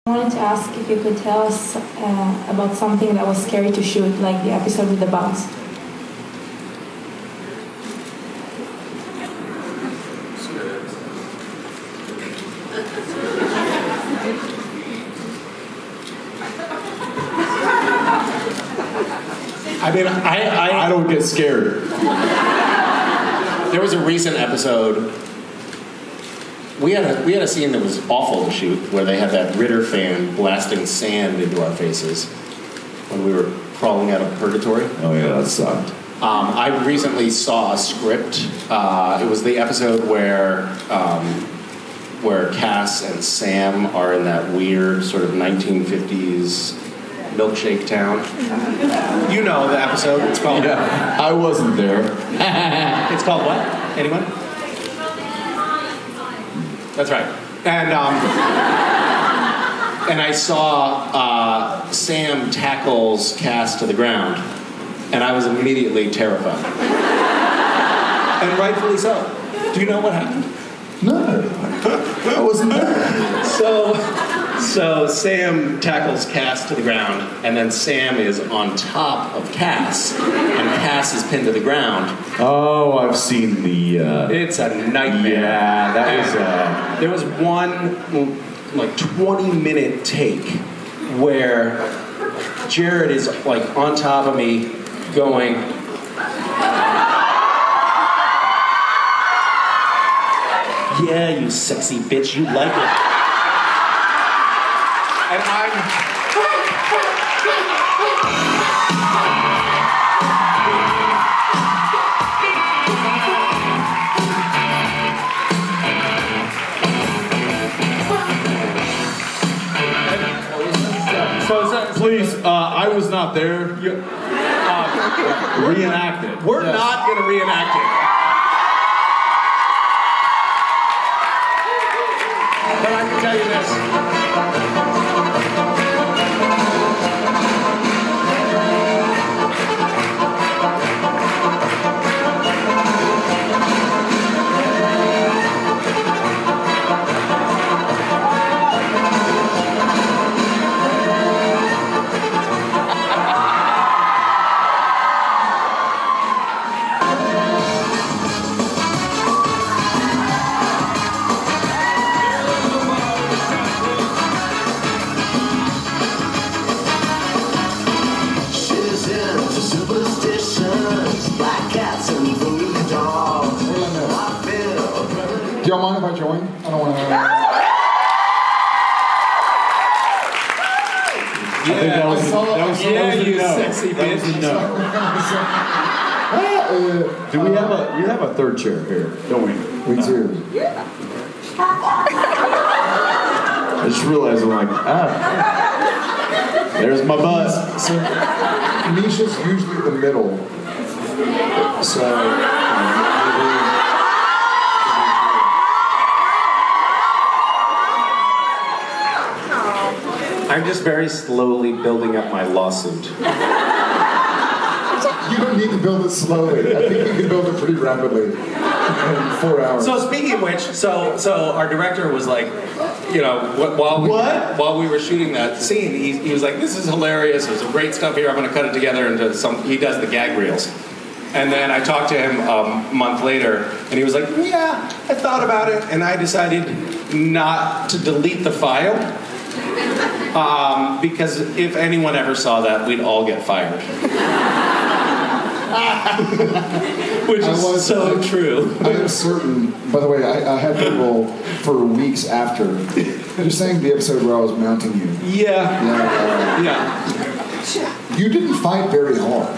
I wanted to ask if you could tell us about something that was scary to shoot, like the episode with the bugs. I mean, I don't get scared. There was a recent episode. We had a scene that was awful to shoot, where they had that Ritter fan blasting sand into our faces when we were crawling out of purgatory. Oh yeah, that sucked. I recently saw a script. It was the episode where Cass and Sam are in that weird sort of 1950s milkshake town. You know the episode. It's called... Yeah, I wasn't there. It's called what? Anyone? That's right. And I saw Sam tackles Cass to the ground, and I was immediately terrified. And rightfully so. Do you know what happened? No, I wasn't there. So Sam tackles Cass to the ground, and then Sam is on top of Cass, and Cass is pinned to the ground. Oh, I've seen the... It's a nightmare. Yeah, that was... There was one, like, 20-minute take where Jared is, like, on top of me going... Yeah, you sexy bitch, you like it. And I'm... Please, I was not there. Reenact it. We're not going to reenact it. But I can tell you this. Do y'all mind if I join? I don't want to... I think that was you sexy bitch. Do we have a third chair here, don't we? We do. I just realized I'm like, there's my butt. So, Misha's usually the middle. So, I'm just very slowly building up my lawsuit. you don't need to build it slowly. I think you can build it pretty rapidly in 4 hours. So speaking of which, so our director was like, you know, while we were shooting that scene, he was like, "This is hilarious. There's some great stuff here. I'm going to cut it together into some." He does the gag reels, and then I talked to him a month later, and he was like, "Yeah, I thought about it, and I decided not to delete the file." Because if anyone ever saw that, we'd all get fired. Which is so true. I am certain, by the way, I had people for weeks after. You're saying the episode where I was mounting you. Yeah. Yeah. You didn't fight very hard.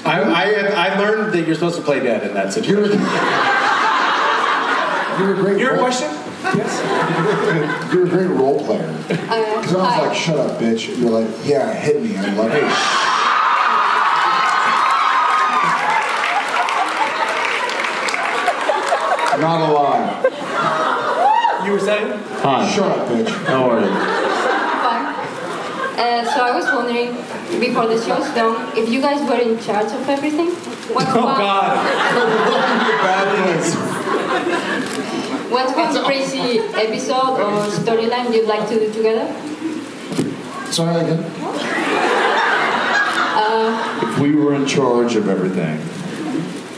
I learned that you're supposed to play dead in that situation. You're a great Your question? Yes. You're a great role player. Because I was like, "Shut up, bitch." You're like, "Yeah, hit me." I'm like, "Hey, not a lie." You were saying? Hi. Shut up, bitch. How are you? So I was wondering, before the show's done, if you guys were in charge of everything. What Oh God! episode or storyline you'd like to do together? Sorry again. If we were in charge of everything,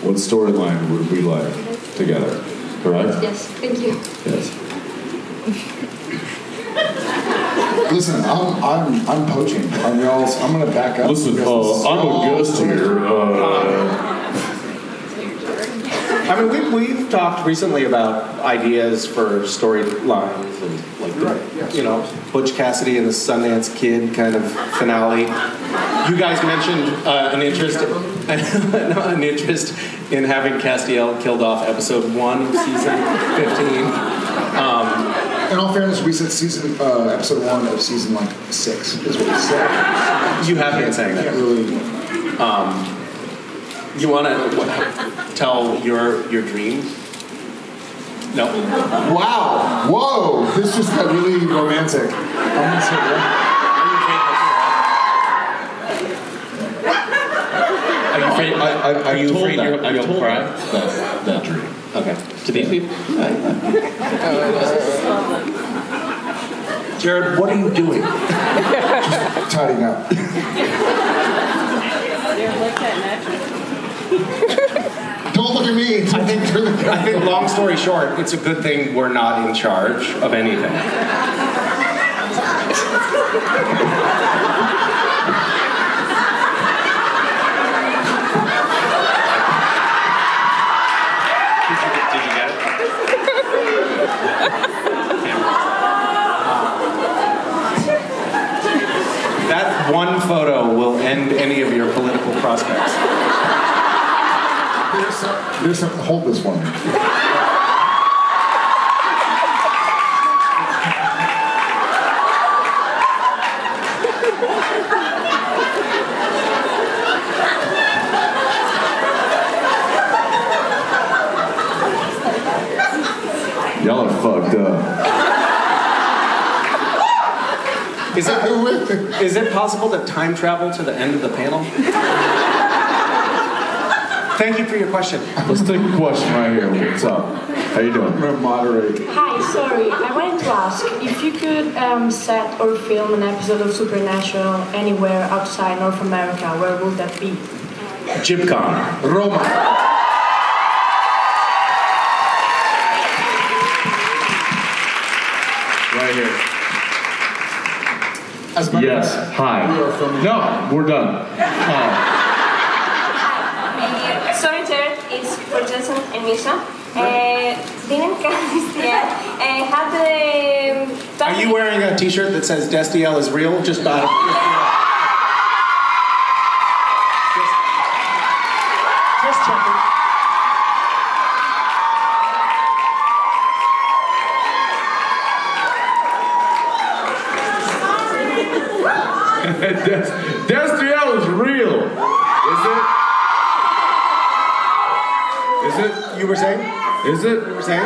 what storyline would we like together? Correct? Yes, thank you. Yes. Listen, I'm poaching on y'all's. I'm gonna back up. Listen, I'm a guest here. I mean, we've talked recently about ideas for storylines and like, you know, Butch Cassidy and the Sundance Kid kind of finale. You guys mentioned an interest in having Castiel killed off episode 1 of season 15. In all fairness, we said episode 1 of season 6 is what we said. You have been saying that. Can't really. You want to tell your dream? No. Wow! Whoa! This just got really romantic. I'm gonna say that. Are you afraid you'll cry? That dream. Okay. To these people? Jared, what are you doing? Just tidying up. Don't look at me. I think, long story short, it's a good thing we're not in charge of anything. Did you get it? That one photo will end any of your political prospects. There's some. Hold this one. Y'all are fucked up. Is it possible to time travel to the end of the panel? Thank you for your question. Let's take a question right here. What's up? How you doing? I'm gonna moderate. Hi, sorry. I wanted to ask if you could set or film an episode of Supernatural anywhere outside North America, where would that be? JIB10 Roma. Right here. As a matter of Yes. fact, Hi. we are filming. No, we're done. Sorry, Jared. It's for Jensen and Misha. Didn't Castiel have the... Are you wearing a t-shirt that says Destiel is real? Just about it. Just checking. Destiel is real. Is it? Is it? You were saying? Is it? You were saying?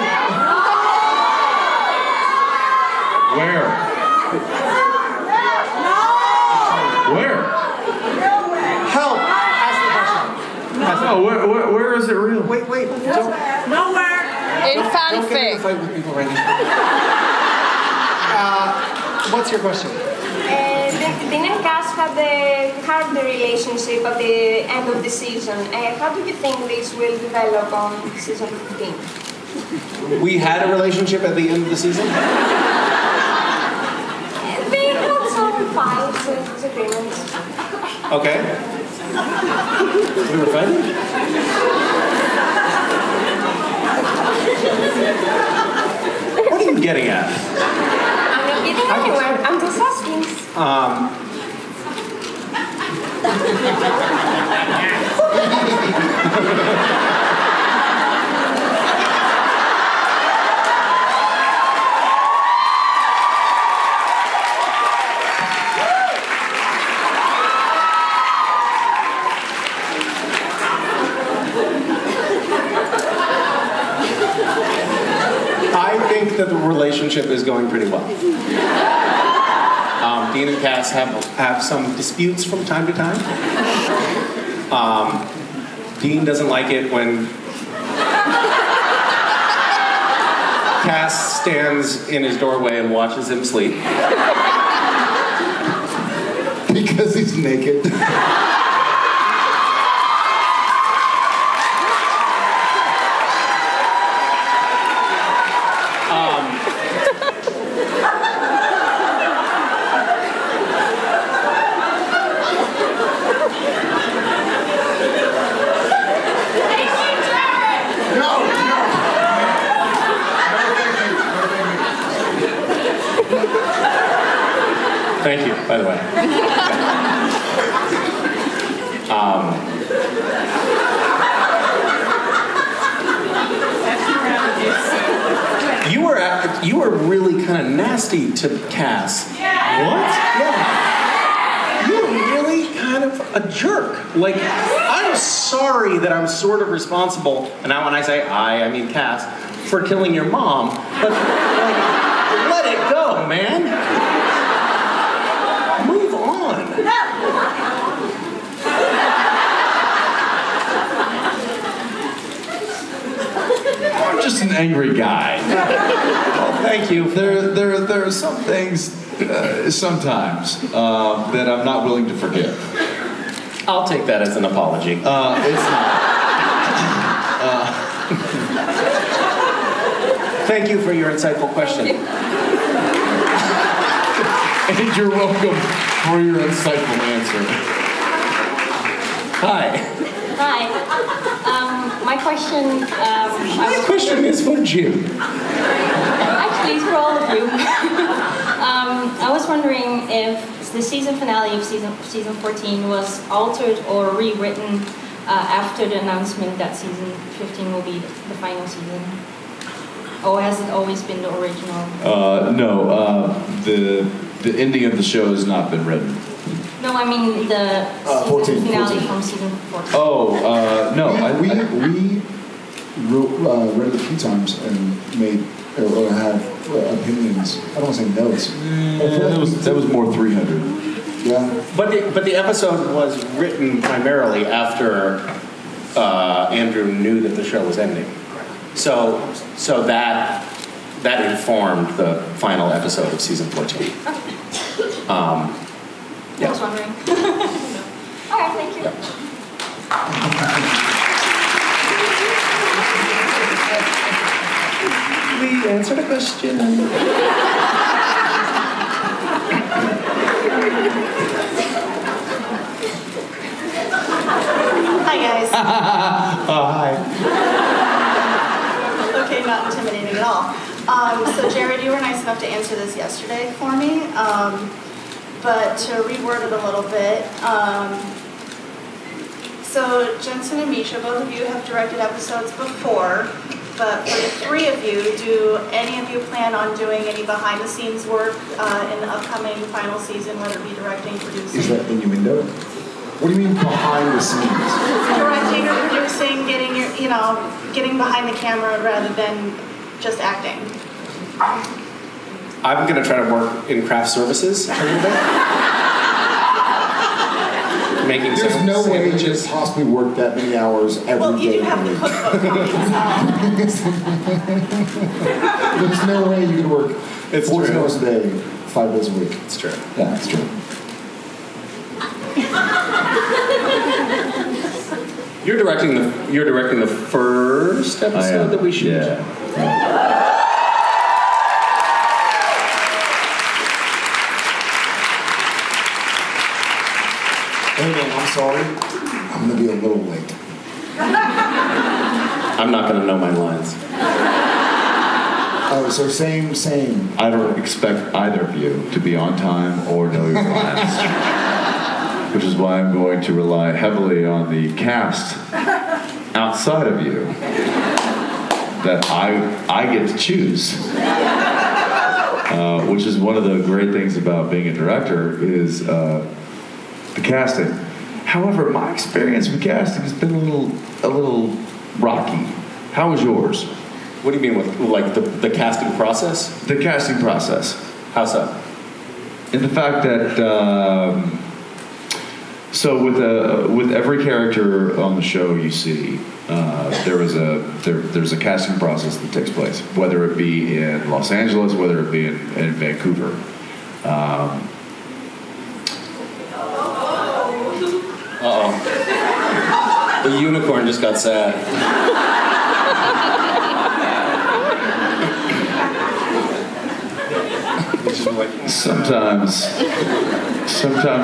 Where? Where? Help! Ask the question. No, where is it real? Wait. Don't Nowhere. In get in a fanfic. fight with people right now. What's your question? Didn't Cass have the relationship at the end of the season? How do you think this will develop on season 15? We had a relationship at the end of the season? They had some fights and disagreements. Okay. We were fighting? What are you getting at? I'm not getting anywhere. I'm just asking. I think that the relationship is going pretty well. Dean and Cass have some disputes from time to time. Dean doesn't like it when Cass stands in his doorway and watches him sleep. Because he's naked. Thank you, by the way. You were really kind of nasty to Cass. What? Yeah. You were really kind of a jerk. Like, I'm sorry that I'm sort of responsible, and now when I say I mean Cass, for killing your mom, but like, let it go, man. Move on. I'm just an angry guy. Well, thank you. There are some things, sometimes, that I'm not willing to forgive. I'll take that as an apology. It's not. Thank you for your insightful question. And you're welcome for your insightful answer. Hi. Hi. My question. My question is for Jim. Actually, it's for all of you. I was wondering if the season finale of season 14 was altered or rewritten after the announcement that season 15 will be the final season, or has it always been the original? No. The ending of the show has not been written. No, I mean the season finale 14. from season 14. Oh, no. We read it a few times and made or have opinions. I don't want to say notes. That was more 300. Yeah. But the episode was written primarily after Andrew knew that the show was ending. So that informed the final episode of season 14. I was wondering. All right, thank you. We answered a question. Hi guys. Hi. Okay, not intimidating at all. So Jared, you were nice enough to answer this yesterday for me, but to reword it a little bit. So Jensen and Misha, both of you have directed episodes before, but for the three of you, do any of you plan on doing any behind-the-scenes work in the upcoming final season, whether it be directing, producing? Is that innuendo? What do you mean behind the scenes? Directing or producing, getting behind the camera rather than just acting. I'm going to try to work in craft services a little bit. Making There's some no way you could sandwiches. possibly work that many hours every day. Well, you do have the cookbook copies. There's no way you could work It's 14 true. hours a day, 5 days a week. It's true. Yeah, it's true. You're directing the first episode that we shoot. Yeah. Hey man, I'm sorry. I'm gonna be a little late. I'm not going to know my lines. Oh, so same. I don't expect either of you to be on time or know your lines. Which is why I'm going to rely heavily on the cast outside of you that I get to choose. Which is one of the great things about being a director is the casting. However, my experience with casting has been a little rocky. How was yours? What do you mean with like the casting process? The casting process. How so? In the fact that So with every character on the show you see, there's a casting process that takes place, whether it be in Los Angeles, whether it be in Vancouver. Uh-oh. The unicorn just got sad. Sometimes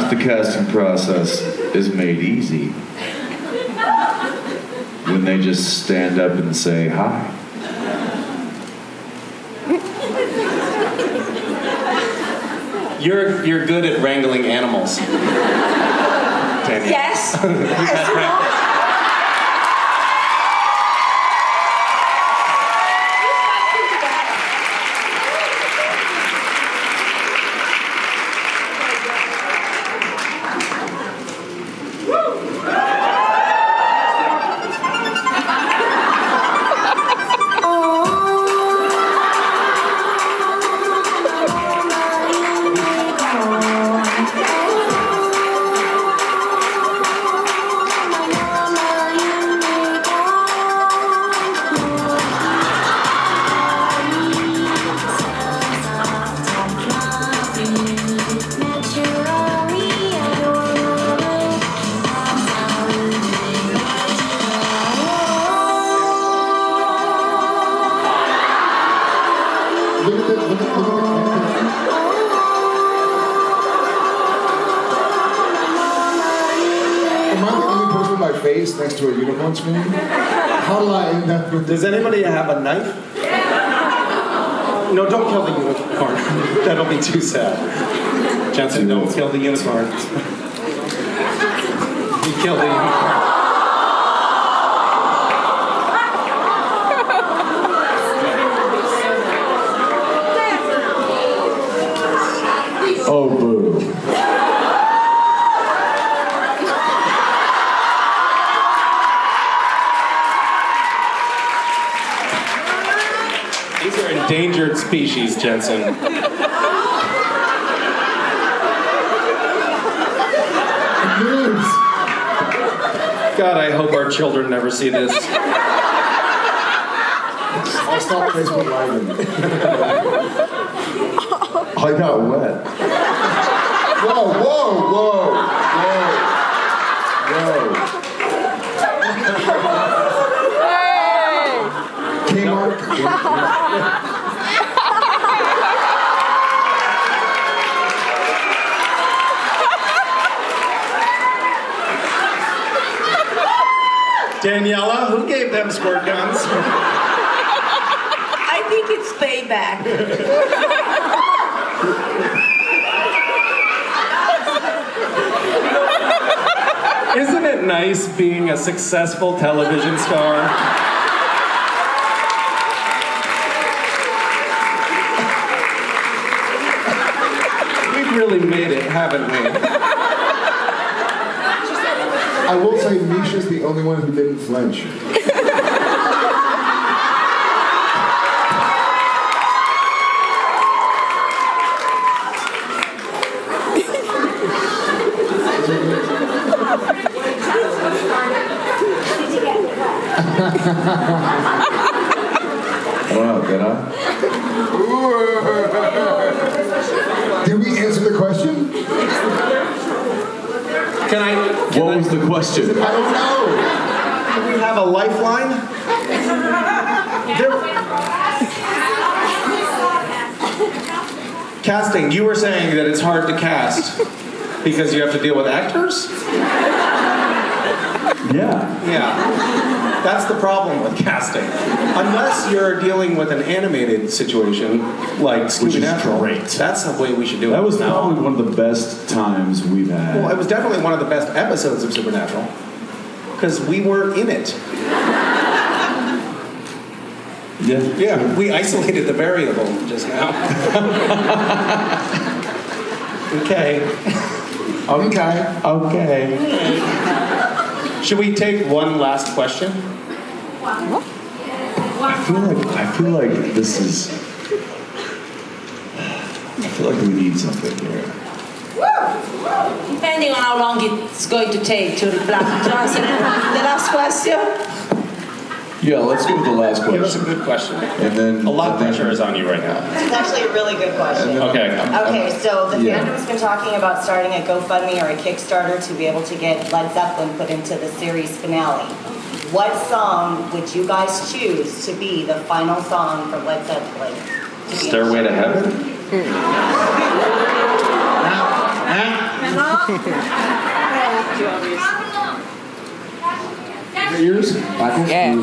the casting process is made easy when they just stand up and say hi. You're good at wrangling animals. Tanya. Yes. Next to a unicorn screen? How do I end up with... Does anybody have a knife? No, don't kill the unicorn. That'll be too sad. Jensen, don't kill the unicorn. You killed the unicorn. Oh, boo. These are endangered species, Jensen. God, I hope our children never see this. I'll stop Facebook Living. I got wet. Whoa, whoa, whoa, whoa. Kmart. Daniela, who gave them squirt guns? I think it's payback. Isn't it nice being a successful television star? We've really made it, haven't we? I will say Misha's the only one who didn't flinch. Wow, did I? Did we answer the question? What was the question? I don't know. Do we have a lifeline? Casting, you were saying that it's hard to cast because you have to deal with actors? Yeah. Yeah. That's the problem with casting. Unless you're dealing with an animated situation like Supernatural. Great. That's the way we should do it. That was probably one of the best times we've had. Well, it was definitely one of the best episodes of Supernatural because we were in it. Yeah. Yeah, we isolated the variable just now. Okay. Okay. Should we take one last question? I feel like this is. I feel like we need something here. Depending on how long it's going to take to reply. Johnson, the last question? Yeah, let's go with the last question. That's a good question. And then A lot of pressure is on you right now. It's actually a really good question. Okay. Okay, so the yeah. fandom's been talking about starting a GoFundMe or a Kickstarter to be able to get Led Zeppelin put into the series finale. What song would you guys choose to be the final song for Led Zeppelin? Stairway to Heaven? Yours? Yeah,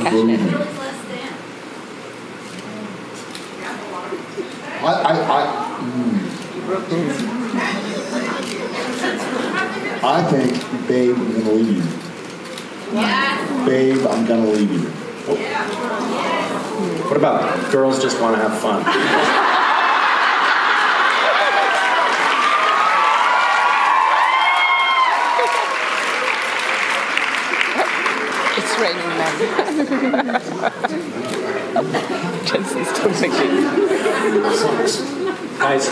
I think, Babe, I'm gonna leave you. Babe, I'm gonna leave you. What about Girls Just Want to Have Fun? It's raining men. Jensen's still thinking. Guys,